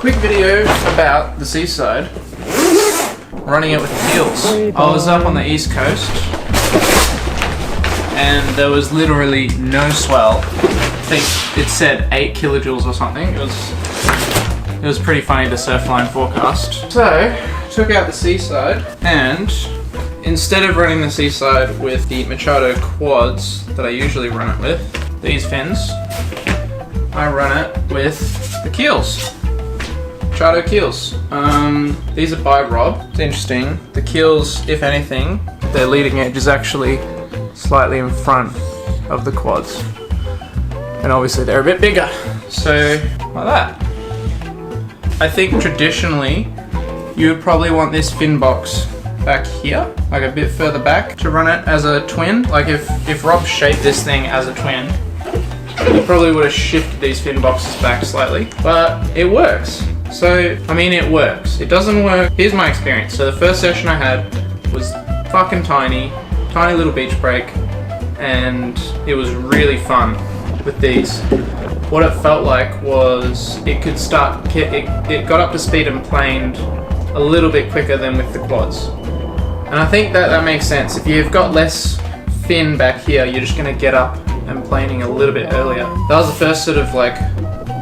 quick video about the Seaside, running it with keels. I was up on the east coast and there was literally no swell. I think it said 8 kilojoules or something. It was pretty funny, the Surfline forecast. So, took out the Seaside, and instead of running the Seaside with the Machado quads that I usually run it with, these fins, I run it with the keels. Machado keels. These are by Rob. It's interesting. The keels, if anything, their leading edge is actually slightly in front of the quads. And obviously they're a bit bigger. So, like that. I think traditionally, you would probably want this fin box back here, like a bit further back, to run it as a twin. Like if Rob shaped this thing as a twin, he probably would have shifted these fin boxes back slightly, but it works. So, I mean, it works. It doesn't work. Here's my experience. So the first session I had was fucking tiny little beach break, and it was really fun with these. What it felt like was it got up to speed and planed a little bit quicker than with the quads. And I think that makes sense. If you've got less fin back here, you're just gonna get up and planing a little bit earlier. That was the first sort of like,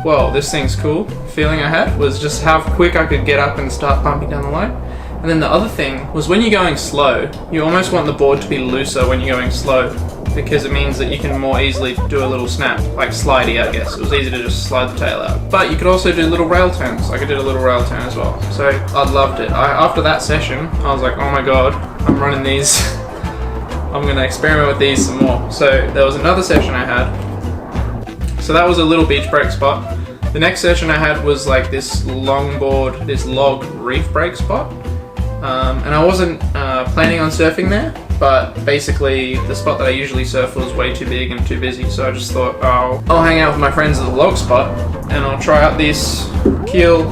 whoa, this thing's cool feeling I had, was just how quick I could get up and start pumping down the line. And then the other thing was when you're going slow, you almost want the board to be looser when you're going slow, because it means that you can more easily do a little snap, like slidey, I guess. It was easy to just slide the tail out. But you could also do little rail turns. Like I did a little rail turn as well. So I loved it. After that session, I was like, oh my god, I'm running these. I'm gonna experiment with these some more. So there was another session I had. So that was a little beach break spot. The next session I had was like this longboard, this log reef break spot. And I wasn't planning on surfing there, but basically the spot that I usually surf was way too big and too busy, so I just thought, oh, I'll hang out with my friends at the log spot and I'll try out this keel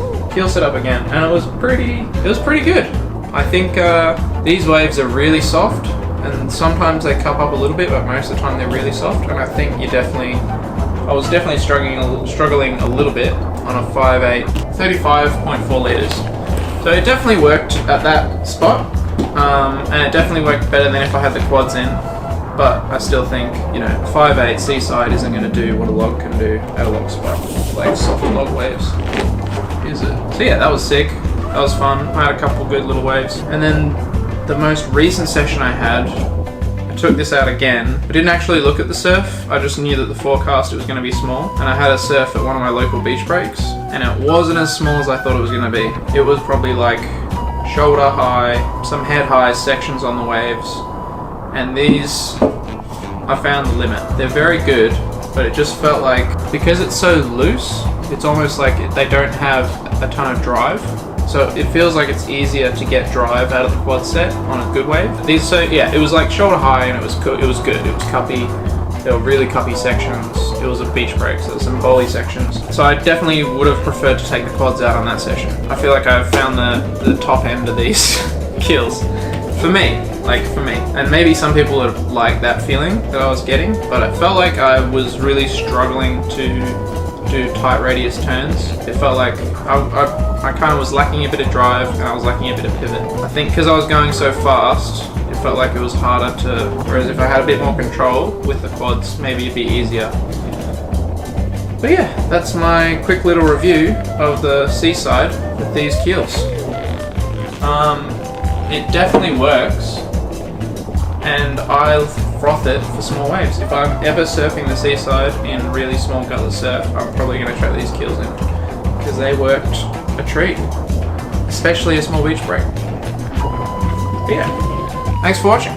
setup again. And it was pretty good. I think these waves are really soft, and sometimes they cup up a little bit, but most of the time they're really soft, and I think I was definitely struggling a little bit on a 5'8", 35.4 litres. So it definitely worked at that spot, and it definitely worked better than if I had the quads in, but I still think, 5'8" Seaside isn't going to do what a log can do at a log spot, like soft log waves, is it? So yeah, that was sick, that was fun, I had a couple good little waves. And then the most recent session I had, I took this out again. I didn't actually look at the surf, I just knew that the forecast it was going to be small, and I had a surf at one of my local beach breaks, and it wasn't as small as I thought it was going to be. It was probably like shoulder high, some head high sections on the waves, and these, I found the limit. They're very good, but it just felt like, because it's so loose, it's almost like they don't have a ton of drive. So it feels like it's easier to get drive out of the quad set on a good wave. It was like shoulder high, and it was good. It was cuppy. There were really cuppy sections. It was a beach break, so there's some bowly sections. So I definitely would have preferred to take the quads out on that session. I feel like I've found the top end of these keels. For me. And maybe some people would like that feeling that I was getting, but I felt like I was really struggling to do tight radius turns. It felt like I kind of was lacking a bit of drive, and I was lacking a bit of pivot. I think because I was going so fast, it felt like it was harder to, whereas if I had a bit more control with the quads, maybe it'd be easier. But yeah, that's my quick little review of the Seaside with these keels. It definitely works, and I'll froth it for small waves. If I'm ever surfing the Seaside in really small gullet surf, I'm probably going to try these keels in, because they worked a treat, especially a small beach break. But yeah, thanks for watching.